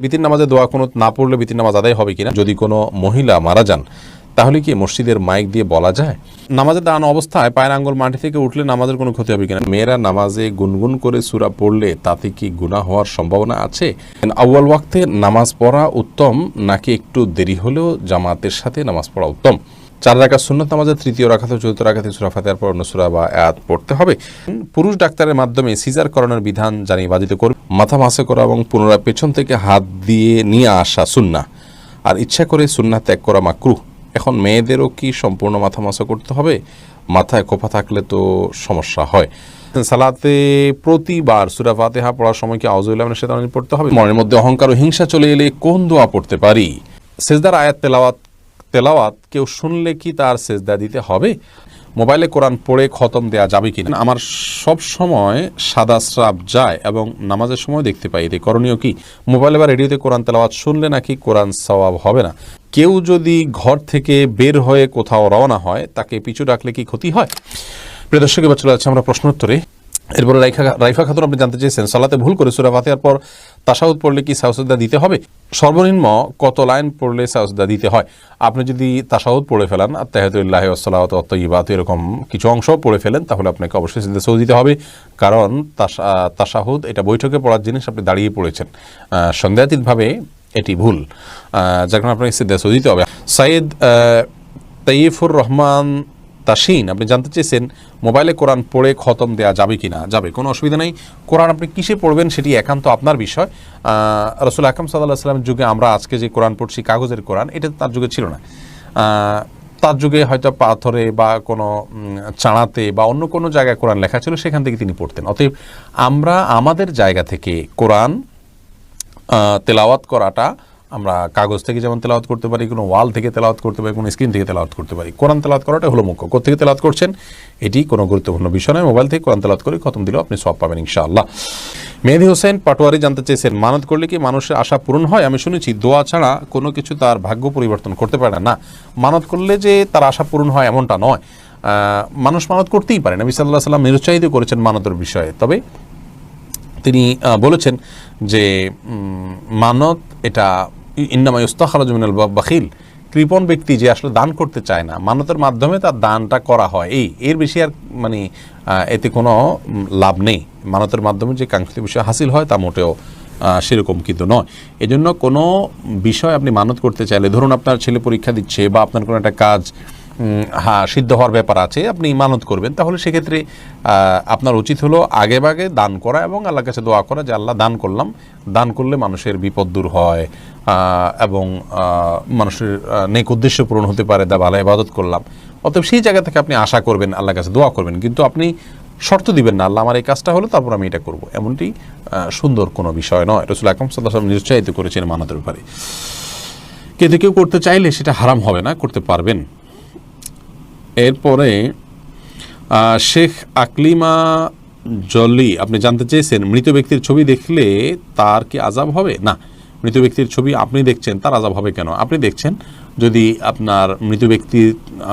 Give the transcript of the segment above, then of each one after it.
বিতির নামাজে দোয়া কুনুত না পড়লে বিতির নামাজ আদায় হবে কিনা? যদি কোনো মহিলা মারা যান তাহলে কি মসজিদের মাইক দিয়ে বলা যায়? নামাজে দাঁড়ানো অবস্থায় পায়ের আঙ্গুল মাটি থেকে উঠলে নামাজের কোনো ক্ষতি হবে কিনা? মেয়েরা নামাজে গুনগুন করে সূরা পড়লে তাতে কি গুনাহ হওয়ার সম্ভাবনা আছে? আউয়াল ওয়াক্তে নামাজ পড়া উত্তম নাকি একটু দেরি হলেও জামাতের সাথে নামাজ পড়া উত্তম? 4 রাকাত সুন্নাত নামাজের তৃতীয় রাকাত ও চতুর্থ রাকাতে সূরা ফাতিহার পর অন্য সূরা বা আয়াত পড়তে হবে। পুরুষ ডাক্তারের মাধ্যমে সিজার করানোর বিধান জানিয়ে বাধিত করবে। মাথা মাসে করা এবং পুনরায় পেছন থেকে হাত দিয়ে নিয়ে আসা সুন্নাহ, আর ইচ্ছা করে সুন্নাহ ত্যাগ করা মাকরুহ। এখন মেয়েদেরও কি সম্পূর্ণ মাথা মাসা করতে হবে? মাথায় খোপা থাকলে তো সমস্যা হয়। সালাতে প্রতিবার সূরা ফাতিহা পড়ার সময় কি আউযু বিল্লাহি মিনাশ শাইতানির রাজিম পড়তে হবে? মনের মধ্যে অহংকার ও হিংসা চলে এলে কোন দোয়া পড়তে পারি? সিজদার আয়াত তেলাওয়াত কেউ শুনলে কি তার সিজদা দিতে হবে? মোবাইলে কোরআন পড়ে খতম দেয়া যাবে কিনা? আমার সব সময় সাদা স্রাব যায় এবং নামাজের সময় দেখতে পাই, এতে করণীয় কি? মোবাইলে বা রেডিওতে কোরআন তেলাওয়াত শুনলে নাকি কোরআন সওয়াব হবে না? কেউ যদি ঘর থেকে বের হয়ে কোথাও রওনা হয় তাকে পিছু ডাকলে কি ক্ষতি হয়? প্রিয় দর্শক, এবার চলে যাচ্ছে আমরা প্রশ্নোত্তরে। এরপরে রাইফা খাতুন আপনি জানতে চেয়েছেন, সালাতে ভুল করে সূরা ফাতিহার পর তাশাহুদ পড়লে কি সাজদা দিতে হবে? সর্বনিম্ন কত লাইন পড়লে সাজদা দিতে হয়? আপনি যদি তাশাহুদ পড়ে ফেলেন, আত্তাহিয়াতুল্লাহি ওয়াস সালাওয়াতু ওয়াত তাইয়্যিবাত এরকম কিছু অংশ পড়ে ফেলেন, তাহলে আপনাকে অবশ্যই সিজদা সহজ দিতে হবে। কারণ তাশাহুদ এটা বৈঠকে পড়ার জিনিস, আপনি দাঁড়িয়ে পড়েছেন, সন্দেহাতীতভাবে এটি ভুল, যার কারণে আপনাকে সিজদা সহজ দিতে হবে। সাইয়েদ তাইয়িফুর রহমান তাসিন আপনি জানতে চেয়েছেন, মোবাইলে কোরআন পড়ে খতম দেয়া যাবে কি না? যাবে, কোনো অসুবিধা নেই। কোরআন আপনি কিসে পড়বেন সেটি একান্ত আপনার বিষয়। রাসূল আকরাম সাল্লাল্লাহু আলাইহি ওয়াসাল্লামের যুগে আমরা আজকে যে কোরআন পড়ছি কাগজের কোরআন, এটা তার যুগে ছিল না। তার যুগে হয়তো পাথরে বা কোনো চাড়াতে বা অন্য কোনো জায়গায় কোরআন লেখা ছিল, সেখান থেকে তিনি পড়তেন। অতএব আমরা আমাদের জায়গা থেকে কোরআন তেলাওয়াত করাটা, আমরা কাগজ থেকে যেমন তেলাওয়াত করতে পারি, কোনো ওয়াল থেকে তেলাওয়াত করতে পারি, কোনো স্ক্রিন থেকে তেলাওয়াত করতে পারি, কোরআন তেলাওয়াত করাটা হলো মুখ্য। কোথেকে তেলাওয়াত করছেন এটি কোনো গুরুত্বপূর্ণ বিষয় নয়। মোবাইল থেকে কোরআন তেলাওয়াত করে খতম দিলেও আপনি সওয়াব পাবেন ইনশাআল্লাহ। মেহেদি হোসেন পাটোয়ারি জানতে চেয়েছেন, মানত করলে কি মানুষের আশা পূরণ হয়? আমি শুনেছি দোয়া ছাড়া কোনো কিছু তার ভাগ্য পরিবর্তন করতে পারে না। মানত করলে যে তার আশা পূরণ হয় এমনটা নয়। মানুষ মানত করতেই পারে। নবী সাল্লাল্লাহু আলাইহি ওয়াসাল্লাম নিরুৎসাহিত করেছেন মানতের বিষয়ে, তবে তিনি বলেছেন যে মানত এটা ইন্নামা ইস্তাখরাজু মিনাল বাখিল, কৃপণ ব্যক্তি যে আসলে দান করতে চায় না, মানতের মাধ্যমে তার দানটা করা হয়, এর বেশি আর এতে কোনো লাভ নেই। মানতের মাধ্যমে যে কাঙ্ক্ষিত বিষয় হাসিল হয় তা মোটেও সেরকম কিন্তু নয়। এজন্য কোনো বিষয় আপনি মানত করতে চাইলে, ধরুন আপনার ছেলে পরীক্ষা দিচ্ছে বা আপনার কোনো একটা কাজ সিদ্ধ হওয়ার ব্যাপার আছে, আপনি মানত করবেন, তাহলে সেক্ষেত্রে আপনার উচিত হলো আগে ভাগে দান করা এবং আল্লাহর কাছে দোয়া করা যে আল্লাহ দান করলাম, দান করলে মানুষের বিপদ দূর হয় এবং মানুষের নেক উদ্দেশ্য পূরণ হতে পারে, দা ভালো ইবাদত করলাম। অতএব সেই জায়গা থেকে আপনি আশা করবেন, আল্লাহর কাছে দোয়া করবেন, কিন্তু আপনি শর্ত দিবেন না আল্লাহ আমার এই কাজটা হলো তারপর আমি এটা করব, এমনটি সুন্দর কোনো বিষয় নয়। রাসূল আকরাম সাল্লাল্লাহু আলাইহি ওয়াসাল্লাম নিরুৎসাহিত করেছেন মানতের ব্যাপারে। কিন্তু কেউ করতে চাইলে সেটা হারাম হবে না, করতে পারবেন। এরপরে শেখ আকলিমা জলি আপনি জানতে চেয়েছেন, মৃত ব্যক্তির ছবি দেখলে তার কি আযাব হবে? না, মৃত ব্যক্তির ছবি আপনি দেখছেন, তার আযাব হবে কেন? আপনি দেখছেন, যদি আপনার মৃত ব্যক্তি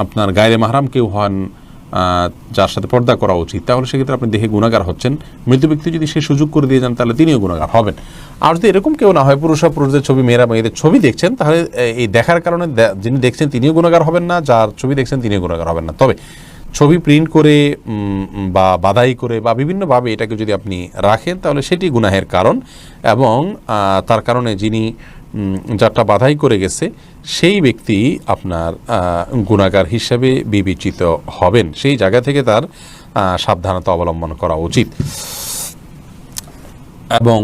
আপনার গায়রে মাহরাম কেউ হন, যার সাথে পর্দা করা উচিত, তাহলে সেক্ষেত্রে আপনি দেখে গুনাহগার হচ্ছেন। মৃত ব্যক্তি যদি সে সুযোগ করে দিয়ে যান তাহলে তিনিও গুনাহগার হবেন। আর যদি এরকম কেউ না হয়, পুরুষদের ছবি, মেয়েরা মেয়েদের ছবি দেখছেন, তাহলে এই দেখার কারণে যিনি দেখছেন তিনিও গুনাহগার হবেন না, যার ছবি দেখছেন তিনিও গুনাহগার হবেন না। তবে ছবি প্রিন্ট করে বা বাধাই করে বা বিভিন্নভাবে এটাকে যদি আপনি রাখেন তাহলে সেটি গুনাহের কারণ, এবং তার কারণে যিনি যারটা বাধাই করে গেছে সেই ব্যক্তি আপনার গুনাহগার হিসাবে বিবেচিত হবেন। সেই জায়গা থেকে তার সাবধানতা অবলম্বন করা উচিত এবং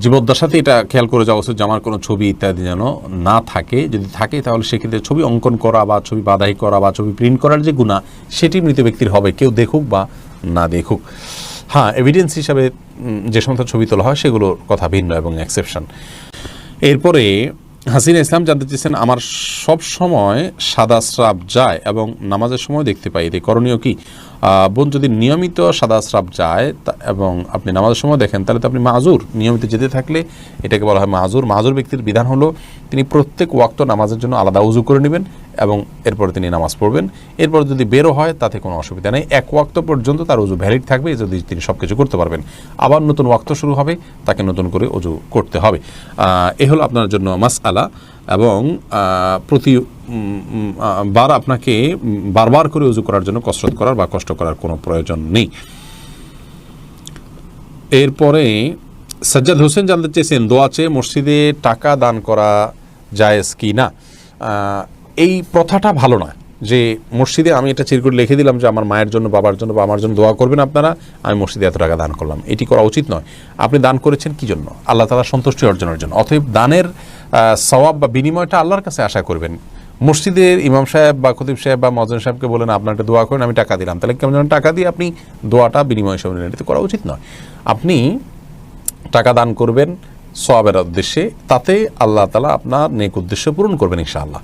জীবদ্দশাতে এটা খেয়াল করে যাওয়া উচিত যে আমার কোনো ছবি ইত্যাদি যেন না থাকে। যদি থাকে তাহলে সেক্ষেত্রে ছবি অঙ্কন করা বা ছবি বাধাই করা বা ছবি প্রিন্ট করার যে গুনাহ, সেটি মৃত ব্যক্তির হবে, কেউ দেখুক বা না দেখুক। হ্যাঁ, এভিডেন্স হিসাবে যে সমস্ত ছবি তোলা হয় সেগুলোর কথা ভিন্ন এবং এক্সেপশন। এরপরে হাসিনা ইসলাম জানতে চেয়েছেন, আমার সব সময় সাদা স্রাব যায় এবং নামাজের সময় দেখতে পাই, এতে করণীয় কি? বোন যদি নিয়মিত সাদা স্রাব যায় এবং আপনি নামাজের সময় দেখেন তাহলে তো আপনি মাজুর, নিয়মিত যেতে থাকলে এটাকে বলা হয় মাজুর। মাজুর ব্যক্তির বিধান হলো তিনি প্রত্যেক ওয়াক্ত নামাজের জন্য আলাদা উজু করে নেবেন এবং এরপরে তিনি নামাজ পড়বেন। এরপর যদি বেরো হয় তাতে কোনো অসুবিধা নেই, এক ওয়াক্ত পর্যন্ত তার উজু ভ্যালিড থাকবে, যদি তিনি সব কিছু করতে পারবেন। আবার নতুন ওয়াক্ত শুরু হবে, তাকে নতুন করে উজু করতে হবে। এ হলো আপনার জন্য মাসআলা, এবং প্রতি বার আপনাকে বারবার করে উজু করার জন্য কসরত করার বা কষ্ট করার কোনো প্রয়োজন নেই। এরপরে সাজ্জাদ হোসেন জানতে চেয়েছেন দোয়া চেয়ে মসজিদে টাকা দান করা জায়েজ কি না। এই প্রথাটা ভালো না যে মসজিদে আমি এটা চিরকুট লিখে দিলাম যে আমার মায়ের জন্য, বাবার জন্য বা আমার জন্য দোয়া করবেন আপনারা, আমি মসজিদে এত টাকা দান করলাম। এটি করা উচিত নয়। আপনি দান করেছেন কি জন্য? আল্লাহ তাআলার সন্তুষ্টি অর্জনের জন্য। অতএব দানের সওয়াব বা বিনিময়টা আল্লাহর কাছে আশা করবেন। মসজিদের ইমাম সাহেব বা খতিব সাহেব বা মজন সাহেবকে বলেন আপনার একটা দোয়া করেন, আমি টাকা দিলাম, তাহলে কেমন যেন টাকা দিয়ে আপনি দোয়াটা বিনিময় হিসেবে নিলেন, এটা করা উচিত নয়। আপনি টাকা দান করবেন সওয়াবের উদ্দেশ্যে, তাতে আল্লাহ তাআলা আপনার নেক উদ্দেশ্য পূরণ করবেন ইনশাআল্লাহ।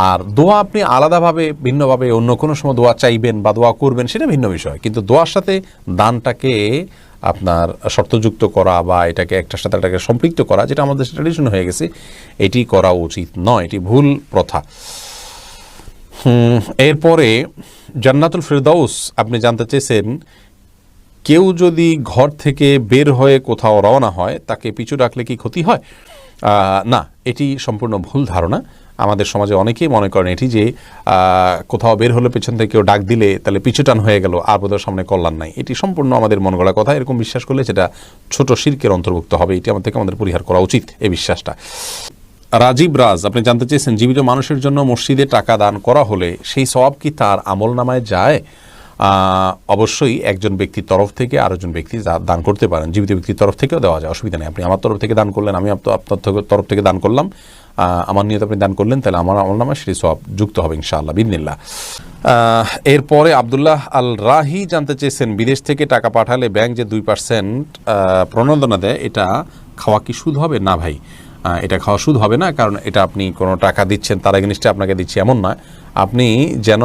আর দোয়া আপনি আলাদাভাবে ভিন্নভাবে অন্য কোনো সময় দোয়া চাইবেন বা দোয়া করবেন, সেটা ভিন্ন বিষয়, কিন্তু দোয়ার সাথে দানটাকে আপনার শর্তযুক্ত করা বা এটাকে একটার সাথে এটাকে সম্পৃক্ত করা, যেটা আমাদের ট্র্যাডিশন হয়ে গেছে, এটি করা উচিত নয়, এটি ভুল প্রথা। এরপরে জান্নাতুল ফিরদাউস আপনি জানতে চেয়েছেন কেউ যদি ঘর থেকে বের হয়ে কোথাও রওনা হয় তাকে পিছু ডাকলে কি ক্ষতি হয়? না, এটি সম্পূর্ণ ভুল ধারণা। আমাদের সমাজে অনেকেই মনে করেন এটি যে কোথাও বের হলে পেছন থেকে কেউ ডাক দিলে তাহলে পিছুটান হয়ে গেল, আর বোধহয় সামনে কল্যাণ নাই। এটি সম্পূর্ণ আমাদের মন গড়া কথা। এরকম বিশ্বাস করলে সেটা ছোট শিরকের অন্তর্ভুক্ত হবে। এটি আমাদের পরিহার করা উচিত, এই বিশ্বাসটা। রাজীব রাজ আপনি জানতে চেয়েছেন জীবিত মানুষের জন্য মসজিদে টাকা দান করা হলে সেই সওয়াব কি তার আমল নামায় যায়? অবশ্যই একজন ব্যক্তির তরফ থেকে আরেকজন ব্যক্তি দান করতে পারেন, জীবিত ব্যক্তির তরফ থেকেও দেওয়া যায়, অসুবিধা নেই। আপনি আমার তরফ থেকে দান করলেন, আমি আপনার তরফ থেকে দান করলাম, আমার নিয়ত আপনি দান করলেন, তাহলে আমার আমল নামায় সেটি সওয়াব যুক্ত হবে ইনশাআল্লাহ বিইذনিল্লাহ। এরপরে আব্দুল্লাহ আল রাহি জানতে চেয়েছেন বিদেশ থেকে টাকা পাঠালে ব্যাংক যে 2% প্রণোদনা দেয়, এটা খাওয়া কি সুদ হবে? না ভাই, এটা খাওয়া সুদ হবে না, কারণ এটা আপনি কোনো টাকা দিচ্ছেন তার এগেইনস্টে আপনাকে দিচ্ছে এমন নয়। আপনি যেন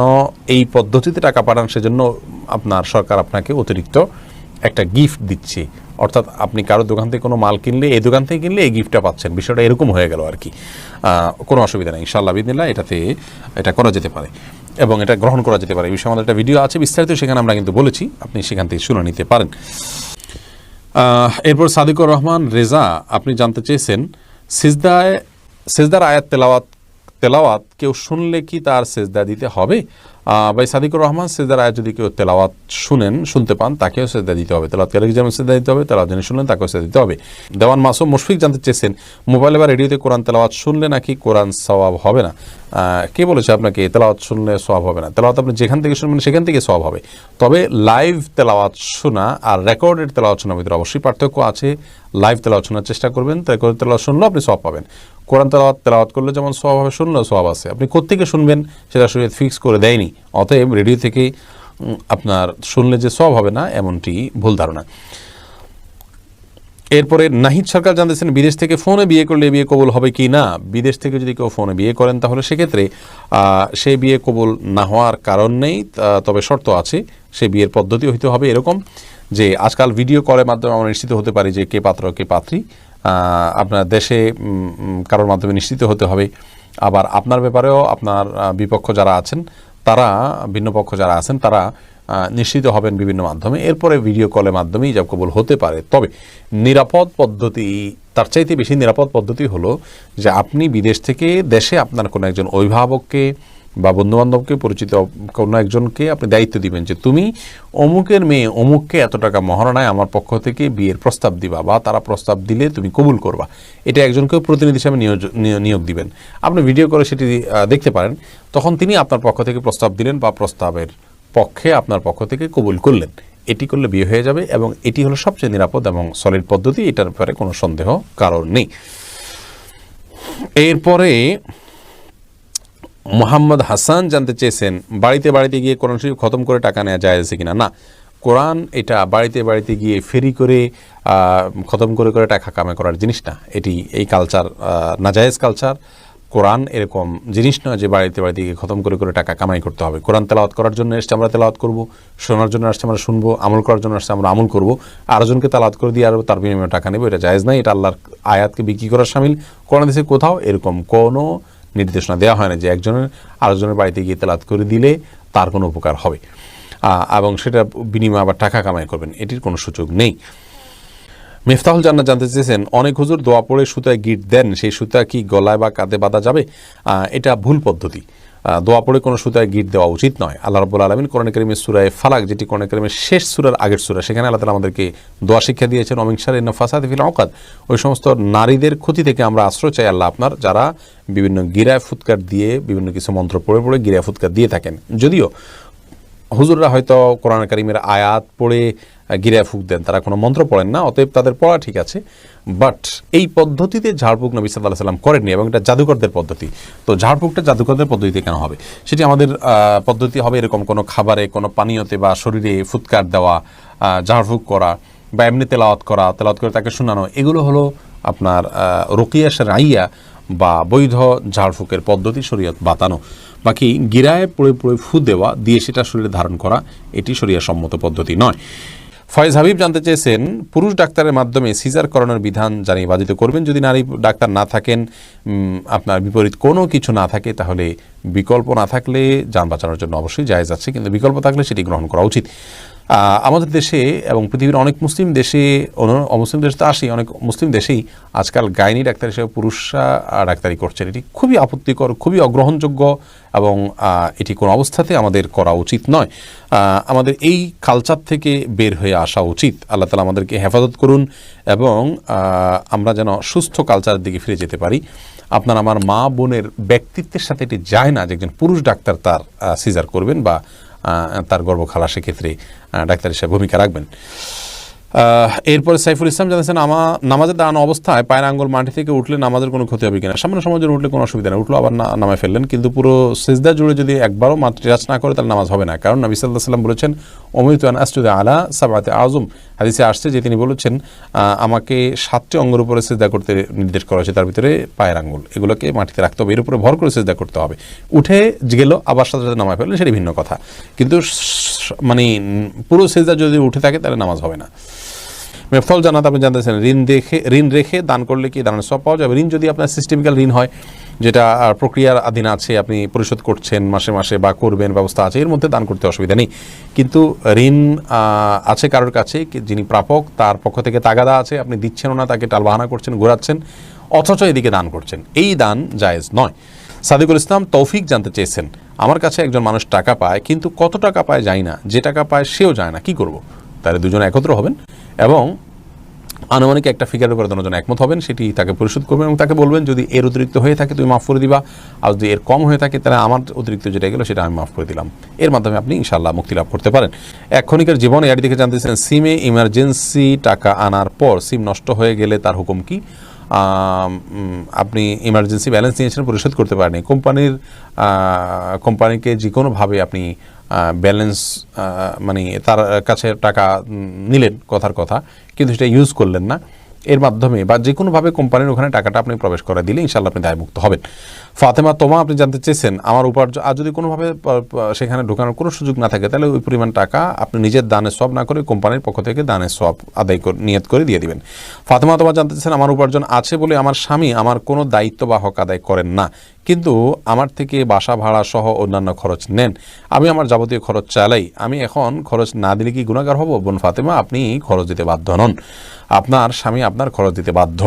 এই পদ্ধতিতে টাকা পাঠান সেজন্য আপনার সরকার আপনাকে অতিরিক্ত একটা গিফট দিচ্ছে, অর্থাৎ আপনি কারো দোকান থেকে কোনো মাল কিনলে এই দোকান থেকে কিনলে এই গিফটটা পাচ্ছেন, বিষয়টা এরকম হয়ে গেল আর কি। কোনো অসুবিধা নেই ইনশাআল্লাহ বিইذনিল্লাহ, এটা করা যেতে পারে এবং এটা গ্রহণ করা যেতে পারে। এই বিষয়ে আমাদের একটা ভিডিও আছে বিস্তারিত, সেখানে আমরা কিন্তু বলেছি, আপনি সেখান থেকে শুনে নিতে পারেন। এরপর সাদিকুর রহমান রেজা আপনি জানতে চেয়েছেন সেজদার আয়াত তেলাওয়াত কেউ শুনলে কি তার সেজদা দিতে হবে? ভাই সাদিকুর রহমান, সেজদার আয়াত যদি কেউ তেলাওয়াত শুনতে পান তাকেও সেজদা দিতে হবে। তেলাওয়াতকারীকে যেমন সেজদা দিতে হবে, তেলাওয়াত যিনি শুনলেন তাকেও সেজদা দিতে হবে। দেওয়ান মাসুম মুশফিক জানতে চেয়েছেন মোবাইলে বা রেডিওতে কোরআন তেলাওয়াত শুনলে নাকি কোরআন সওয়াব হবে না? কে বলেছে আপনাকে তেলাওয়াত শুনলে সওয়াব হবে না? তেলাওয়াত আপনি যেখান থেকে শুনবেন সেখান থেকে সওয়াব হবে। তবে লাইভ তেলাওয়াত শোনা আর রেকর্ডেড তেলাওয়াত শোনার ভিতরে অবশ্যই পার্থক্য আছে। লাইভ তেলাওয়াত শোনার চেষ্টা করবেন, রেকর্ডেড তেলাওয়াত শুনলেও আপনি সওয়াব পাবেন। কোরআন তেলাওয়াত করলে যেমন সওয়াব হবে, শুনলেও সওয়াব আছে। আপনি কোত্থেকে শুনবেন সেটা শরীয়ত ফিক্স করে দেয়নি, অতএব রেডিও থেকে আপনার শুনলে যে সওয়াব হবে না এমনটি ভুল ধারণা। এরপরে নাহিদ সরকার জানতেছেন বিদেশ থেকে ফোনে বিয়ে করলে বিয়ে কবুল হবে কি না? বিদেশ থেকে যদি কেউ ফোনে বিয়ে করেন তাহলে সেক্ষেত্রে সে বিয়ে কবুল না হওয়ার কারণ নেই, তবে শর্ত আছে। সে বিয়ের পদ্ধতি হইতে হবে এরকম যে আজকাল ভিডিও কলের মাধ্যমে আমরা নিশ্চিত হতে পারি যে কে পাত্র কে পাত্রী। আপনার দেশে কারোর মাধ্যমে নিশ্চিত হতে হবে। আবার আপনার ব্যাপারেও আপনার বিপক্ষ যারা আছেন তারা, ভিন্ন পক্ষ যারা আছেন তারা নিশ্চিত হবেন বিভিন্ন মাধ্যমে। এরপরে ভিডিও কলের মাধ্যমেই ইজাব কবুল হতে পারে। তবে নিরাপদ পদ্ধতি, তার চাইতে বেশি নিরাপদ পদ্ধতি হলো যে আপনি বিদেশ থেকে দেশে আপনার কোনো একজন অভিভাবককে বা বন্ধুবান্ধবকে, পরিচিত কোনো একজনকে আপনি দায়িত্ব দিবেন যে তুমি অমুকের মেয়ে অমুককে এত টাকা মহারণায় আমার পক্ষ থেকে বিয়ের প্রস্তাব দিবা, বা তারা প্রস্তাব দিলে তুমি কবুল করবা। এটা একজনকে প্রতিনিধি হিসাবে নিয়োগ দিবেন। আপনি ভিডিও করে সেটি দেখতে পারেন, তখন তিনি আপনার পক্ষ থেকে প্রস্তাব দিলেন বা প্রস্তাবের পক্ষে আপনার পক্ষ থেকে কবুল করলেন। এটি করলে বিয়ে হয়ে যাবে এবং এটি হলো সবচেয়ে নিরাপদ এবং সলিড পদ্ধতি, এটার ব্যাপারে কোনো সন্দেহ কারণ নেই। এরপরে মোহাম্মদ হাসান জানতে চেয়েছেন বাড়িতে গিয়ে কোরআন শরীফ খতম করে টাকা নেওয়া যায় আছে কিনা? না, কোরআন এটা বাড়িতে গিয়ে ফেরি করে খতম করে টাকা কামাই করার জিনিস না। এই কালচার নাজায়েজ কালচার। কোরআন এরকম জিনিস নয় যে বাড়িতে বাড়িতে গিয়ে খতম করে করে টাকা কামাই করতে হবে। কোরআন তেলাওয়াত করার জন্য এসছে আমরা তেলাওয়াত করব, শোনার জন্য আসছে আমরা শুনবো, আমল করার জন্য আসছে আমরা আমল করব। আরেকজনকে তেলাওয়াত করে দিয়ে আর তার বিনিময়ে টাকা নেব, এটা জায়েজ নাই। এটা আল্লাহর আয়াতকে বিক্রি করার শামিল। কোরআন হাদিসে কোথাও এরকম কোনো নির্দেশনা দেওয়া হয় না যে একজনের আরেকজনের বাড়িতে গিয়ে তেলাওয়াত করে দিলে তার কোনো উপকার হবে এবং সেটা বিনিময়ে আবার টাকা কামাই করবেন, এটির কোনো সুযোগ নেই। মিফতাহুল জান্নাত জানতে চেয়েছেন, অনেক হুজুর দোয়া পড়ে সুতায় গিট দেন, সেই সুতা কি গলায় বা কাঁধে বাঁধা যাবে? এটা ভুল পদ্ধতি। দোয়া পড়ে কোনো সুতায় গিট দেওয়া উচিত নয়। আল্লাহ রাব্বুল আলামিন কোরআন কারীমের সূরা ফালাক, যেটি কোরআন কারীমের শেষ সূরার আগের সূরা, সেখানে আল্লাহ তাআলা আমাদেরকে দোয়া শিক্ষা দিয়েছেন, ওয়া মিন শাররি নাফাসাতি ফিল উকাদ। ওই সমস্ত নারীদের ক্ষতি থেকে আমরা আশ্রয় চাই আল্লাহ আপনার, যারা বিভিন্ন গিরায় ফুৎকার দিয়ে বিভিন্ন কিছু মন্ত্র পড়ে পড়ে গিরায় ফুৎকার দিয়ে থাকেন। যদিও হুজুররা হয়তো কোরআন কারীমের আয়াত পড়ে গিরায় ফুঁক দেন, তারা কোনো মন্ত্র পড়েন না, অতএব তাদের পড়া ঠিক আছে। বাট এই পদ্ধতিতে ঝাড়ফুঁক নবী সাল্লাল্লাহু আলাইহি সাল্লাম করেননি এবং এটা জাদুকরদের পদ্ধতি। তো ঝাড়ফুঁকটা জাদুকরদের পদ্ধতিতে কেন হবে? সেটি আমাদের পদ্ধতি হবে এরকম কোনো খাবারে, কোনো পানীয়তে বা শরীরে ফুৎকার দেওয়া, ঝাড়ফুঁক করা বা এমনি তেলাওয়াত করে তাকে শোনানো, এগুলো হলো আপনার রুকিয়া শারঈয়া বা বৈধ ঝাড়ফুঁকের পদ্ধতি, শরীয়ত বাতানো। বাকি গিরায় পড়ে পড়ে ফু দেওয়া দিয়ে সেটা শরীরে ধারণ করা, এটি শরীয়ত সম্মত পদ্ধতি নয়। ফয়েজ হাবিব জানতে চেয়েছেন, পুরুষ ডাক্তারের মাধ্যমে সিজার করানোর বিধান জানিয়ে বাধিত করবেন। যদি নারী ডাক্তার না থাকেন, আপনার বিপরীত কোনো কিছু না থাকে, তাহলে বিকল্প না থাকলে যান বাঁচানোর জন্য অবশ্যই জায়েজ আছে, কিন্তু বিকল্প থাকলে সেটি গ্রহণ করা উচিত। আমাদের দেশে এবং পৃথিবীর অনেক মুসলিম দেশে, অমুসলিম দেশে তো আসি, অনেক মুসলিম দেশেই আজকাল গাইনি ডাক্তার হিসেবে পুরুষরা ডাক্তারি করছেন। এটি খুবই আপত্তিকর, খুবই অগ্রহণযোগ্য এবং এটি কোনো অবস্থাতে আমাদের করা উচিত নয়। আমাদের এই কালচার থেকে বের হয়ে আসা উচিত। আল্লাহ তাআলা আমাদেরকে হেফাজত করুন এবং আমরা যেন সুস্থ কালচারের দিকে ফিরে যেতে পারি। আপনার আমার মা বোনের ব্যক্তিত্বের সাথে এটি যায় না যে একজন পুরুষ ডাক্তার তার সিজার করবেন বা তার গর্ভখালাসের ক্ষেত্রে ডাক্তার হিসেবে ভূমিকা রাখবেন। এরপরে সাইফুল ইসলাম জানাচ্ছেন, নামাজের দাঁড়ানো অবস্থায় পায়ের আঙ্গুল মাটি থেকে উঠলে নামাজের কোনো ক্ষতি হবে কিনা? সামান্য সময় জন্য উঠলে কোনো অসুবিধা নেই, উঠলো আবার নামায় ফেললেন, কিন্তু পুরো সিজদা জুড়ে যদি একবারও মাটি টাচ না করে তাহলে নামাজ হবে না। কারণ নবী সাল্লাল্লাহু আলাইহি ওয়াসাল্লাম বলেছেন, উমিরতু আন আসজুদা আলা সাবআতি আযম। হাদিসে আসছে যে তিনি বলেছেন, আমাকে 7টি অঙ্গের উপরে সিজদা করতে নির্দেশ করা হয়েছে, তার ভিতরে পায়ের আঙ্গুল, এগুলোকে মাটিতে রাখতে হবে, এর উপরে ভর করে সিজদা করতে হবে। উঠে গেল আবার সাথে সাথে নামায় ফেললেন, সেটি ভিন্ন কথা, কিন্তু মানে পুরো সিজদা যদি উঠে থাকে তাহলে নামাজ হবে না। মেফতাহুল জান্নাত আপনি জানতেছেন, ঋণ রেখে দান করলে কি দানের সওয়াব পাওয়া যাবে? ঋণ যদি আপনার সিস্টেমিক্যাল ঋণ হয়, যেটা প্রক্রিয়ার অধীন আছে, আপনি পরিশোধ করছেন মাসে মাসে বা করবেন, ব্যবস্থা আছে, এর মধ্যে দান করতে অসুবিধা নেই। কিন্তু ঋণ আছে কারোর কাছে, যিনি প্রাপক, তার পক্ষ থেকে তাগাদা আছে, আপনি দিচ্ছেনও না, তাকে টালবাহানা করছেন, ঘোরাচ্ছেন, অথচ এদিকে দান করছেন, এই দান জায়েজ নয়। সাদিকুল ইসলাম তৌফিক জানতে চেয়েছেন, আমার কাছে একজন মানুষ টাকা পায় কিন্তু কত টাকা পায় জানি না, যে টাকা পায় সেও যায় না, কি করব? তাহলে দুজনে একত্র হবেন এবং আনুমানিক একটা ফিগারের উপরে দুজন একমত হবেন, সেটি তাকে পরিশোধ করবেন এবং তাকে বলবেন, যদি এর অতিরিক্ত হয়ে থাকে তুমি মাফ করে দিবা, আর যদি এর কম হয়ে থাকে তাহলে আমার অতিরিক্ত যেটা গেলো সেটা আমি মাফ করে দিলাম। এর মাধ্যমে আপনি ইনশাআল্লাহ মুক্তি লাভ করতে পারেন। এক ক্ষণিকের জীবনে এর দিকে জানতেছেন, সিমে ইমার্জেন্সি টাকা আনার পর সিম নষ্ট হয়ে গেলে তার হুকুম কি? আপনি ইমার্জেন্সি ব্যালেন্স নিয়েছেন, পরিশোধ করতে পারেনি, কোম্পানিকে যে কোনোভাবে আপনি ব্যালেন্স মানে তার কাছে টাকা নিলেন, কথার কথা, কিন্তু সেটা ইউজ করলেন না, এর মাধ্যমে বা যে কোনোভাবে কোম্পানির ওখানে টাকাটা আপনি প্রবেশ করে দিলে ইনশাআল্লাহ আপনি দায়মুক্ত হবেন। ফাতেমা তোমা আপনি জানতে চেয়েছেন, আমার উপার্জন আর যদি কোনোভাবে সেখানে ঢোকানোর কোনো সুযোগ না থাকে, তাহলে ওই পরিমাণ টাকা আপনি নিজের দানের সওয়াব না করে কোম্পানির পক্ষ থেকে দানের সওয়াব আদায় করে নিয়ত করে দিয়ে দিবেন। ফাতেমা তোমা জানতে চেয়েছেন, আমার উপার্জন আছে বলে আমার স্বামী আমার কোনো দায়িত্ব বা হক আদায় করেন না, কিন্তু আমার থেকে বাসা ভাড়া সহ অন্যান্য খরচ নেন, আমি আমার যাবতীয় খরচ চালাই, আমি এখন খরচ না দিলে কি গুনাহগার হব? বোন ফাতেমা, আপনি খরচ দিতে বাধ্য নন, আপনার স্বামী আপনার খরচ দিতে বাধ্য।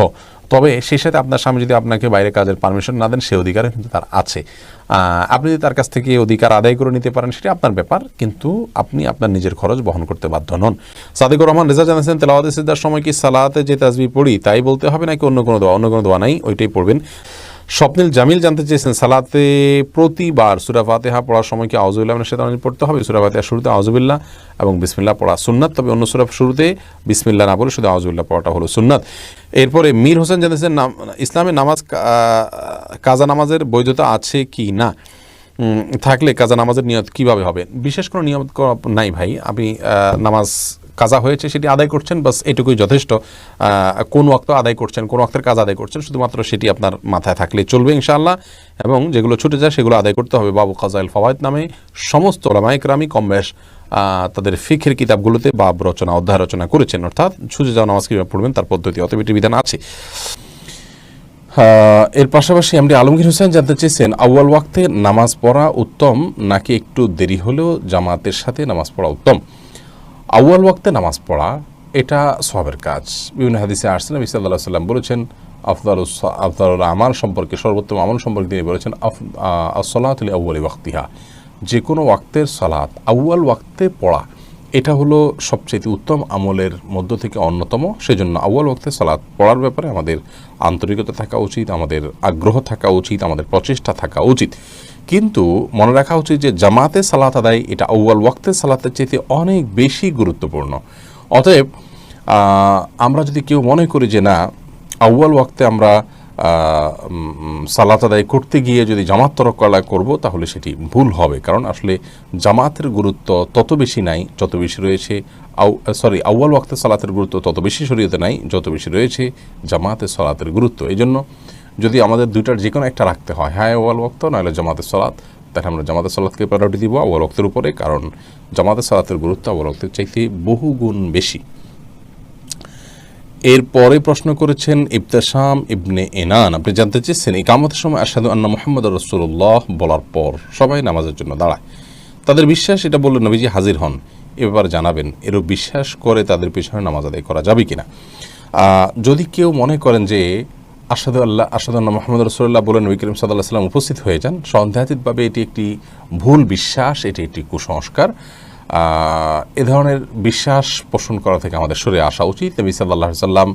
তবে সেই সাথে আপনার স্বামী যদি আপনাকে বাইরে কাজের পারমিশন না দেন, সে অধিকার কিন্তু তার আছে, আপনি যদি তার কাছ থেকে অধিকার আদায় করে নিতে পারেন সেটা আপনার ব্যাপার, কিন্তু আপনি আপনার নিজের খরচ বহন করতে বাধ্য নন। সাদিকুর রহমান রেজা জানাচ্ছেন, তেলাওয়াতে সিজদার সময় কি সালাতে যে তাসবিহ পড়ি তাই বলতে হবে নাকি অন্য কোনো দোয়া? অন্য কোনো দোয়া নাই, ওইটাই পড়বেন। স্বপ্নিল জামিল জানতে চেয়েছেন, সালাতে প্রতিবার সূরা ফাতিহা পড়ার সময় কি আউযুবিল্লাহি মিনাশ শাইতানির রাজিম পড়তে হবে? সূরা ফাতিহার শুরুতে আউযুবিল্লাহ এবং বিসমিল্লাহ পড়া সুন্নাত, তবে অন্য সূরার শুরুতে বিসমিল্লাহ না বলে শুধু আউযুবিল্লাহ পড়াটা হলো সুন্নাত। এরপরে মীর হোসেন জানতেছেন, ইসলামে নামাজ কাজা নামাজের বৈধতা আছে কি না? থাকলে কাজা নামাজের নিয়ত কিভাবে হবে? বিশেষ কোনো নিয়ত নাই ভাই, আপনি নামাজ কাজা হয়েছে সেটি আদায় করছেন, বাস এটুকুই যথেষ্ট। কোন ওয়াক্ত আদায় করছেন, কোন ওয়াক্তের কাজ আদায় করছেন, শুধুমাত্র সেটি আপনার মাথায় থাকলে চলবে ইনশাআল্লাহ। এবং যেগুলো ছুটে যায় সেগুলো আদায় করতে হবে। বাবু কাজাইল ফাওয়ায়েদ নামে সমস্ত উলামায়ে কেরামি কম বেশ তাদের ফিকহের কিতাবগুলোতে বাব রচনা, অধ্যায় রচনা করেছেন, অর্থাৎ ছুটে যাওয়া নামাজ কীভাবে পড়বেন তার পদ্ধতি, অতএব এটির বিধান আছে। এর পাশাপাশি এমডি আলমগীর হোসেন জানতে চেয়েছেন, আউয়াল ওয়াক্তে নামাজ পড়া উত্তম নাকি একটু দেরি হলেও জামাতের সাথে নামাজ পড়া উত্তম? আউয়াল ওয়াক্তে নামাজ পড়া এটা সওয়াবের কাজ। বিভিন্ন হাদিসে আসছে নবী সাল্লাল্লাহু আলাইহি ওয়াসাল্লাম বলেছেন, আফদালুল আমাল সম্পর্কে, সর্বোত্তম আমল সম্পর্কে তিনি বলেছেন, as-সালাতু লি আউয়ালি ওয়াক্তিহা, যে কোনো ওয়াক্তের সালাত আউয়াল ওয়াক্তে পড়া এটা হলো সবচেয়ে উত্তম আমলের মধ্য থেকে অন্যতম। সেজন্য আউয়াল ওয়াক্তে সালাত পড়ার ব্যাপারে আমাদের আন্তরিকতা থাকা উচিত, আমাদের আগ্রহ থাকা উচিত, আমাদের প্রচেষ্টা থাকা উচিত। কিন্তু মনে রাখা উচিত যে জামাতে সালাত আদায় এটা আউয়াল ওয়াক্তে সালাতের চাইতে অনেক বেশি গুরুত্বপূর্ণ। অতএব আমরা যদি কেউ মনে করি যে না আউয়াল ওয়াক্তে আমরা সালাত আদায় করতে গিয়ে যদি জামাত তরক করব, তাহলে সেটি ভুল হবে। কারণ আসলে জামাতের গুরুত্ব তত বেশি নাই যত বেশি রয়েছে আউয়াল ওয়াক্তে সালাতের গুরুত্ব তত বেশি শরীয়তে নাই যত বেশি রয়েছে জামাতের সালাতের গুরুত্ব। এই জন্য যদি আমাদের দুইটার যে কোনো একটা রাখতে হয়, হ্যাঁ আউয়াল ওয়াক্ত নইলে জামাতের সালাত, তাহলে আমরা জামাতের সালাতকে প্রায়োরিটি দিব আউয়াল ওয়াক্তের উপরে, কারণ জামাতের সালাতের গুরুত্ব আউয়াল ওয়াক্তের চাইতে বহু গুণ বেশি। এরপরে প্রশ্ন করেছেন ইবতেসাম ইবনে এনান, আপনি জানতে চেয়েছেন ইকামতের সময় আশহাদু আন্না মুহাম্মাদুর রাসূলুল্লাহ বলার পর সবাই নামাজের জন্য দাঁড়ায়, তাদের বিশ্বাস এটা বললে নবীজি হাজির হন, এ ব্যাপারে জানাবেন। এরূপ বিশ্বাস করে তাদের পিছনে নামাজ আদায় করা যাবে কিনা? যদি কেউ মনে করেন যে আশহাদু আন্না মুহাম্মাদুর রাসূলুল্লাহ বলে নবী করিম সাল্লাল্লাহু আলাইহি ওয়াসাল্লাম উপস্থিত হয়ে যান, সন্দেহাতীতভাবে এটি একটি ভুল বিশ্বাস, এটি একটি কুসংস্কার। এ ধরনের বিশ্বাস পোষণ করা থেকে আমাদের সরে আসা উচিত। নবী সাল্লাল্লাহু আলাইহি ওয়াসাল্লাম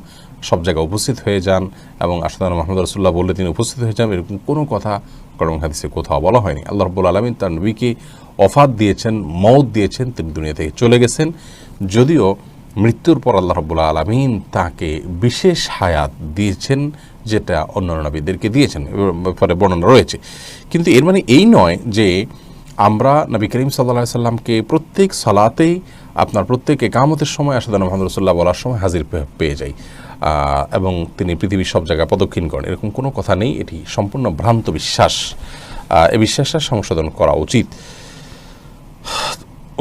সব জায়গায় উপস্থিত হয়ে যান এবং আশহাদু আন্না মুহাম্মাদুর রাসূলুল্লাহ বললে তিনি উপস্থিত হয়ে যান, এরকম কোনো কথা কোরআন হাদিসে কোথাও বলা হয়নি। আল্লাহ রাব্বুল আলামিন তার নবীকে ওফাত দিয়েছেন, মওত দিয়েছেন, তিনি দুনিয়া থেকে চলে গেছেন। যদিও মৃত্যুর পর আল্লাহ রাব্বুল আলামিন তাকে বিশেষ হায়াত দিয়েছেন, যেটা অন্যান্য নবীদেরকে দিয়েছেন, ব্যাপারে বর্ণনা রয়েছে। কিন্তু এর মানে এই নয় যে আমরা নবী করিম সাল্লাল্লাহু আলাইহি সাল্লামকে প্রত্যেক সালাতেই প্রত্যেক ইকামতের সময় আশহাদু আন্না মুহাম্মাদুর রাসূলুল্লাহ বলার সময় হাজির পেয়ে যাই এবং তিনি পৃথিবীর সব জায়গায় প্রদক্ষিণ করেন, এরকম কোনো কথা নেই। এটি সম্পূর্ণ ভ্রান্ত বিশ্বাস। এই বিশ্বাসটা সংশোধন করা উচিত।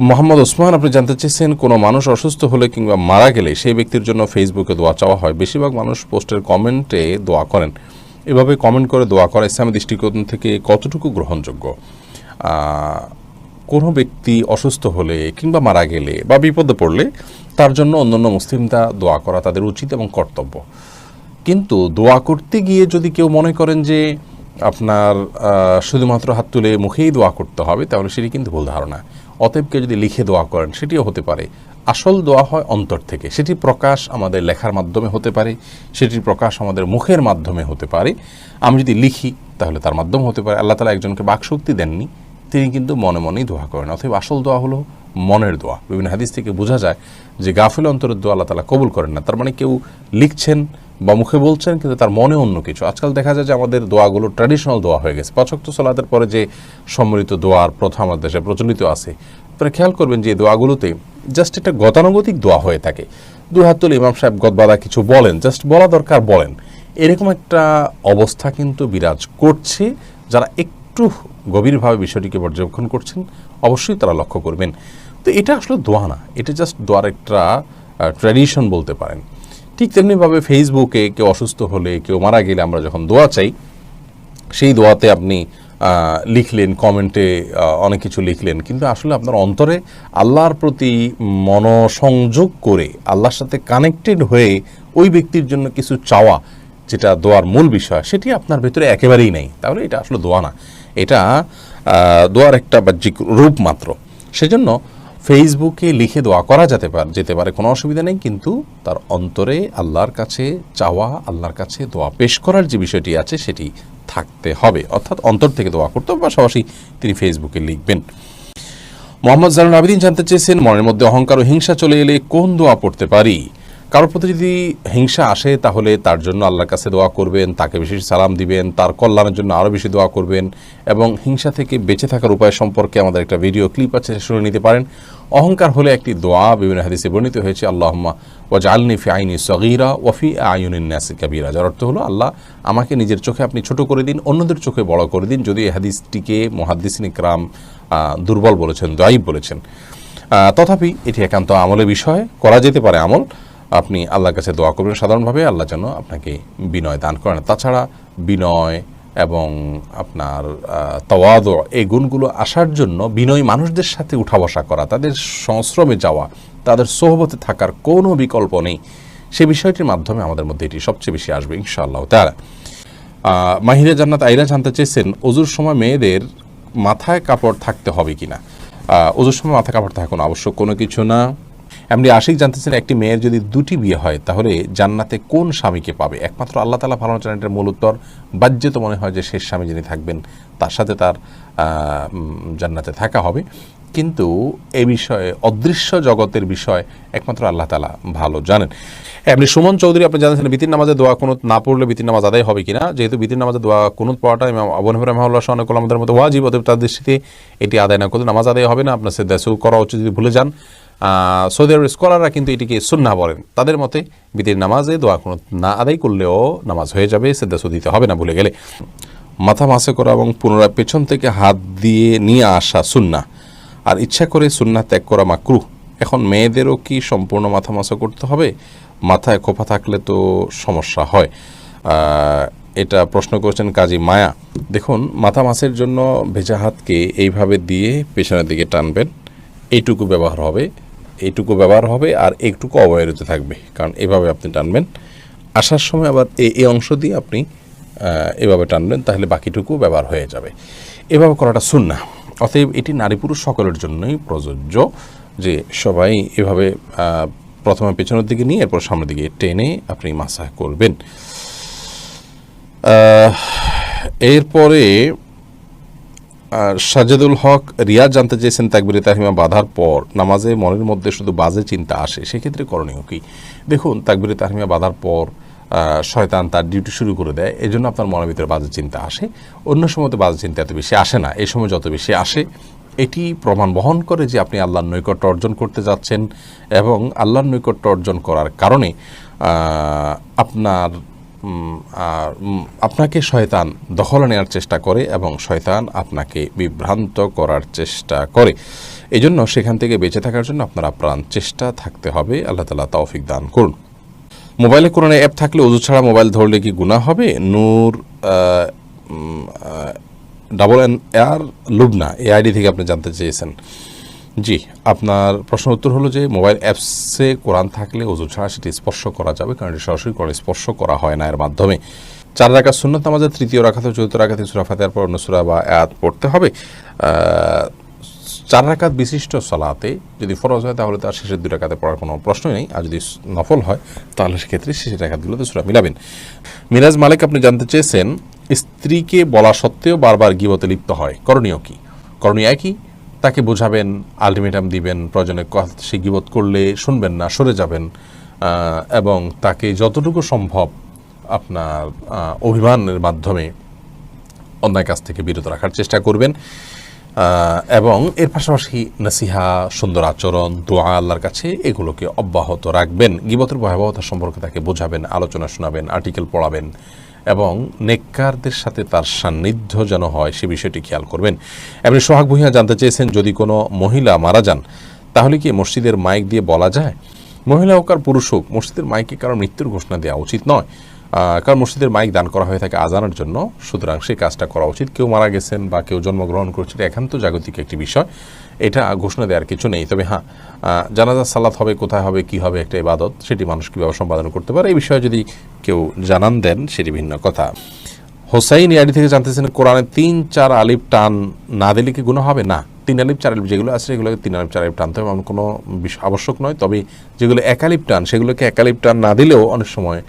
মোহাম্মদ ওসমান, আপনি জানতে চেয়েছেন কোনো মানুষ অসুস্থ হলে কিংবা মারা গেলে সেই ব্যক্তির জন্য ফেসবুকে দোয়া চাওয়া হয়, বেশিরভাগ মানুষ পোস্টের কমেন্টে দোয়া করেন, এভাবে কমেন্ট করে দোয়া করা ইসলামের দৃষ্টিকোণ থেকে কতটুকু গ্রহণযোগ্য? কোনো ব্যক্তি অসুস্থ হলে কিংবা মারা গেলে বা বিপদে পড়লে তার জন্য অন্যান্য মুসলিমরা দোয়া করা তাদের উচিত এবং কর্তব্য। কিন্তু দোয়া করতে গিয়ে যদি কেউ মনে করেন যে আপনার শুধুমাত্র হাত তুলে মুখেই দোয়া করতে হবে, তাহলে সেটি কিন্তু ভুল ধারণা। অতএব কেউ যদি লিখে দোয়া করেন সেটিও হতে পারে। আসল দোয়া হয় অন্তর থেকে, সেটি প্রকাশ আমাদের লেখার মাধ্যমে হতে পারে, সেটির প্রকাশ আমাদের মুখের মাধ্যমে হতে পারে। আমি যদি লিখি তাহলে তার মাধ্যম হতে পারে। আল্লাহ তাআলা একজনকে বাকশক্তি দেননি, তিনি কিন্তু মনে মনেই দোয়া করেন। অতএব আসল দোয়া হলো মনের দোয়া। বিভিন্ন হাদিস থেকে বোঝা যায় যে গাফিল অন্তরের দোয়া আল্লাহ তাআলা কবুল করেন না। তার মানে কেউ লিখছেন বা মুখে বলছেন কিন্তু তার মনে অন্য কিছু। আজকাল দেখা যায় যে আমাদের দোয়াগুলো ট্র্যাডিশনাল দোয়া হয়ে গেছে। ৫ ওয়াক্ত সালাতের পরে যে সম্মিলিত দোয়ার প্রথা আমাদের দেশে প্রচলিত আছে, আপনারা খেয়াল করবেন যে দোয়াগুলোতে জাস্ট একটা গতানুগতিক দোয়া হয়ে থাকে। দুই হাত তুলে ইমাম সাহেব গদবাদা কিছু বলেন, জাস্ট বলা দরকার বলেন, এরকম একটা অবস্থা কিন্তু বিরাজ করছে। যারা একটু গভীরভাবে বিষয়টিকে পর্যবেক্ষণ করছেন অবশ্যই তারা লক্ষ্য করবেন। তো এটা আসলে দোয়া না, এটা জাস্ট দোয়ার একটা ট্র্যাডিশন বলতে পারেন। ঠিক তেমনিভাবে ফেসবুকে কেউ অসুস্থ হলে, কেউ মারা গেলে আমরা যখন দোয়া চাই, সেই দোয়াতে আপনি লিখলেন, কমেন্টে অনেক কিছু লিখলেন, কিন্তু আসলে আপনার অন্তরে আল্লাহর প্রতি মনোসংযোগ করে আল্লাহর সাথে কানেক্টেড হয়ে ওই ব্যক্তির জন্য কিছু চাওয়া, যেটা দোয়ার মূল বিষয়, সেটি আপনার ভেতরে একেবারেই নেই। তাহলে এটা আসলে দোয়া না, এটা দোয়ার একটা বাহ্যিক রূপ মাত্র। সেজন্য ফেসবুকে লিখে দোয়া করা যেতে পারে, কোনো অসুবিধা নেই, কিন্তু তার অন্তরে আল্লাহর কাছে চাওয়া, আল্লাহর কাছে দোয়া পেশ করার যে বিষয়টি আছে সেটি থাকতে হবে। অর্থাৎ অন্তর থেকে দোয়া করতে হবে, পাশাপাশি তিনি ফেসবুকে লিখবেন। মোহাম্মদ জালাল আবেদিন জানতে চেয়েছেন মনের মধ্যে অহংকার ও হিংসা চলে এলে কোন দোয়া পড়তে পারি? কারোর প্রতি যদি হিংসা আসে তাহলে তার জন্য আল্লাহর কাছে দোয়া করবেন, তাকে বেশি সালাম দিবেন, তার কল্যাণের জন্য আরও বেশি দোয়া করবেন এবং হিংসা থেকে বেঁচে থাকার উপায় সম্পর্কে আমাদের একটা ভিডিও ক্লিপ আছে, শুনে নিতে পারেন। অহংকার হলে একটি দোয়া বিভিন্ন হাদিসে বর্ণিত হয়েছে, আল্লাহুম্মা ওয়াজআলনি ফি আইনি সগীরা ওয়া ফি আয়ুনিন নাসি কাবীরা, যার অর্থ হলো আল্লাহ আমাকে নিজের চোখে আপনি ছোট করে দিন, অন্যদের চোখে বড় করে দিন। যদি এই হাদিসটিকে মুহাদ্দিসিন ইকরাম দুর্বল বলেছেন, দায়ীফ বলেছেন, তথাপি এটি একান্ত আমলের বিষয়, করা যেতে পারে আমল। আপনি আল্লাহর কাছে দোয়া করবেন সাধারণভাবে, আল্লাহ যেন আপনাকে বিনয় দান করেন। তাছাড়া বিনয় এবং আপনার তাওয়াদু এই গুণগুলো আসার জন্য বিনয়ী মানুষদের সাথে উঠা বসা করা, তাদের সংস্রবে যাওয়া, তাদের সোহবতে থাকার কোনো বিকল্প নেই। সে বিষয়টির মাধ্যমে আমাদের মধ্যে এটি সবচেয়ে বেশি আসবে ইনশাআল্লাহ তাআলা। মাহিরা জান্নাত আইরা জানতে চেয়েছেন, ওযুর সময় মেয়েদের মাথায় কাপড় থাকতে হবে কিনা। ওযুর সময় মাথায় কাপড় থাকা কোনো আবশ্যক কোনো কিছু না। এমনি আশিক জানতেছেন, একটি মেয়ের যদি দুটি বিয়ে হয় তাহলে জান্নাতে কোন স্বামীকে পাবে? একমাত্র আল্লাহ তাআলা ভালো জানেন। এটার মূল উত্তর বাহ্যে তো মনে হয় যে শেষ স্বামী যিনি থাকবেন তার সাথে তার জান্নাতে থাকা হবে, কিন্তু এ বিষয়ে অদৃশ্য জগতের বিষয় একমাত্র আল্লাহ তাআলা ভালো জানেন। এমনি সুমন চৌধুরী আপনি জানেন বিতির নামাজে দোয়া কুনুত না পড়লে বিতির নামাজ আদায় হবে কিনা। যেহেতু বিতির নামাজে দোয়া কুনুত পড়াটা ইমাম আবু হানিফা রাহিমাহুল্লাহ সহ অনেক ওলামাদের মধ্যে ওয়াজিব, অতএব তার দৃষ্টিতে এটি আদায় না করলে নামাজ আদায় হবে না, আপনার সেজদা সুজুদ করা উচিত যদি ভুলে যান। সৌদি আরবের স্কলাররা কিন্তু এটিকে সুন্নাহ বলেন। তাদের মতে বিতির নামাজে দোয়া কুনুত না আদায় করলেও নামাজ হয়ে যাবে, সেজদা সুজুদ দিতে হবে না ভুলে গেলে। মাথা মাসে করা এবং পুনরায় পেছন থেকে হাত দিয়ে নিয়ে আসা সুন্নাহ, আর ইচ্ছা করে সুন্নাহ ত্যাগ করা মাকরুহ। এখন মেয়েদেরও কি সম্পূর্ণ মাথা মাসা করতে হবে? মাথায় খোপা থাকলে তো সমস্যা হয়। এটা প্রশ্ন করেছেন কাজী মায়া। দেখুন, মাথা মাসের জন্য ভেজা হাতকে এইভাবে দিয়ে পেছনের দিকে টানবেন, এইটুকু ব্যবহার হবে আর একটুকু অবহেলিত থাকবে, কারণ এভাবে আপনি টানবেন। আসার সময় আবার এই অংশ দিয়ে আপনি এভাবে টানবেন, তাহলে বাকিটুকু ব্যবহার হয়ে যাবে। এভাবে করাটা সুন্নাহ। অতএব এটি নারী পুরুষ সকলের জন্যই প্রযোজ্য যে সবাই এভাবে প্রথমে পেছনের দিকে নিয়ে এরপর সামনের দিকে টেনে আপনি মাসাহ করবেন। এরপরে সাজেদুল হক রিয়াজ জানতে চেয়েছেন, তাকবীরে তাহরিমা বাঁধার পর নামাজে মনের মধ্যে শুধু বাজে চিন্তা আসে, সেক্ষেত্রে করণীয় কি? দেখুন, তাকবীরে তাহরিমা বাঁধার পর শয়তান তার ডিউটি শুরু করে দেয়, এই জন্য আপনার মনের ভিতরে বাজে চিন্তা আসে। অন্য সময় তো বাজে চিন্তা এত বেশি আসে না, এই সময় যত বেশি আসে এটি প্রমাণ বহন করে যে আপনি আল্লাহর নৈকট্য অর্জন করতে যাচ্ছেন, এবং আল্লাহর নৈকট্য অর্জন করার কারণে আপনাকে শয়তান দখলে নেওয়ার চেষ্টা করে এবং শয়তান আপনাকে বিভ্রান্ত করার চেষ্টা করে। এই জন্য সেখান থেকে বেঁচে থাকার জন্য আপনার আপ্রাণ চেষ্টা থাকতে হবে। আল্লাহ তাআলা তৌফিক দান করুন। মোবাইলে কোরআন অ্যাপ থাকলে ওযু ছাড়া মোবাইল ধরলে কি গুনাহ হবে? নূর AR লুবনা এই আইডি থেকে আপনি জানতে চেয়েছেন। জি, আপনার প্রশ্ন উত্তর হলো যে মোবাইল অ্যাপসে কোরআন থাকলে ওযু ছাড়া সেটি স্পর্শ করা যাবে, কারণ এটি সরাসরি কোরআন স্পর্শ করা হয় না এর মাধ্যমে। 4 রাকাত সুন্নাত নামাজের তৃতীয় রাকাত ও চতুর্থ রাকাতে সূরা ফাতিহার পর অন্য সূরা বা আয়াত পড়তে হবে। 4 রাকাত বিশিষ্ট সালাতে যদি ফরজ হয় তাহলে তার শেষের 2 রাকাতে পড়ার কোনো প্রশ্নই নেই, আর যদি নফল হয় তাহলে সেক্ষেত্রে শেষের রাকাতগুলোতে সূরা মিলাবেন। মিরাজ মালিক আপনি জানতে চেয়েছেন, স্ত্রীকে বলা সত্ত্বেও বারবার গীবতে লিপ্ত হয়, করণীয় কি? করণীয় একই, তাকে বোঝাবেন, আলটিমেটাম দিবেন, প্রয়োজনে সে গীবত করলে শুনবেন না, সরে যাবেন, এবং তাকে যতটুকু সম্ভব আপনার অভিমানের মাধ্যমে অন্যায় কাজ থেকে বিরত রাখার চেষ্টা করবেন, এবং এর পাশাপাশি নসিহা, সুন্দর আচরণ, দোয়া আল্লাহর কাছে এগুলোকে অব্যাহত রাখবেন। গীবতের ভয়াবহতা সম্পর্কে তাকে বোঝাবেন, আলোচনা শোনাবেন, আর্টিকেল পড়াবেন, এবং নেককারদের সাথে তার সান্নিধ্য যেন হয় সে বিষয়টি খেয়াল করবেন। এমনি সোহাগ ভূঁইয়া জানতে চেয়েছেন, যদি কোনো মহিলা মারা যান তাহলে কি মসজিদের মাইক দিয়ে বলা যায়? মহিলা হোক আর পুরুষ হোক, মসজিদের মাইকে কারো মৃত্যুর ঘোষণা দেওয়া উচিত নয়, কারণ মসজিদের মাইক দান করা হয়ে থাকে আজানের জন্য, সুতরাং সেই কাজটা করা উচিত। কেউ মারা গেছেন বা কেউ জন্মগ্রহণ করছে, একান্ত জাগতিক একটি বিষয়, এটা ঘোষণা দেওয়ার কিছু নেই। তবে হ্যাঁ, জানাজার সালাত হবে, কোথায় হবে, কী হবে, একটা ইবাদত, সেটি মানুষ কীভাবে সম্পাদন করতে পারে এই বিষয়ে যদি কেউ জানান দেন সেটি ভিন্ন কথা। হোসাইন ইয়াডি থেকে জানতেছেন, কোরআনে 3-4 আলিফ টান না দিলে কি গুনাহ হবে? না, 3 আলিফ 4 আলিফ যেগুলো আছে সেগুলোকে 3 আলিফ 4 আলিফ টানতে হবে, এমন কোনো আবশ্যক নয়। তবে যেগুলো 1 আলিফ টান সেগুলোকে 1 আলিফ টান না দিলেও অনেক সময়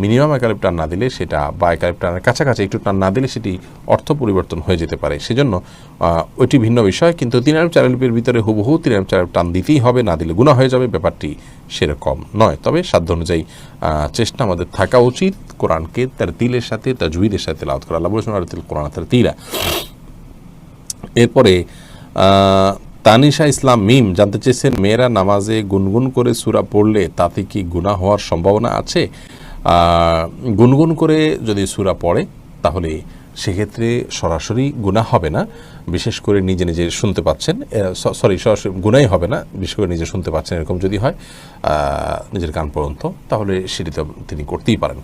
মিনিমাম একালিপ টান না দিলে সেটা বা একালিপ টানের কাছাকাছি একটু টান না দিলে সেটি অর্থ পরিবর্তন হয়ে যেতে পারে। সেজন্য ওইটি ভিন্ন বিষয়, কিন্তু 3 আলিফ 4 আলিফের ভিতরে হুবহু 3 আলিফ 4 আলিফ টান দিতেই হবে, না দিলে গুনাহ হয়ে যাবে, ব্যাপারটি সেরকম নয়। তবে সাধ্য অনুযায়ী চেষ্টা আমাদের থাকা উচিত কোরআনকে তার তিলের সাথে তাজউইদের সাথে তেলাওয়াত করা। আল্লাহ বলেছেন আরতিল কোরআন তার তিলা। এরপরে তানিশা ইসলাম মিম জানতে চেয়েছেন, মেয়েরা নামাজে গুনগুন করে সূরা পড়লে তাতে কি গুনাহ হওয়ার সম্ভাবনা আছে? গুনগুন করে যদি সূরা পড়ে তাহলে সেক্ষেত্রে সরাসরি গুনাহ হবে না, বিশেষ করে নিজে নিজে শুনতে পাচ্ছেন, সরাসরি গুনাহই হবে না, বিশেষ করে নিজে শুনতে পাচ্ছেন এরকম যদি হয় নিজের কান পর্যন্ত, তাহলে সেটি তো তিনি করতেই পারেন।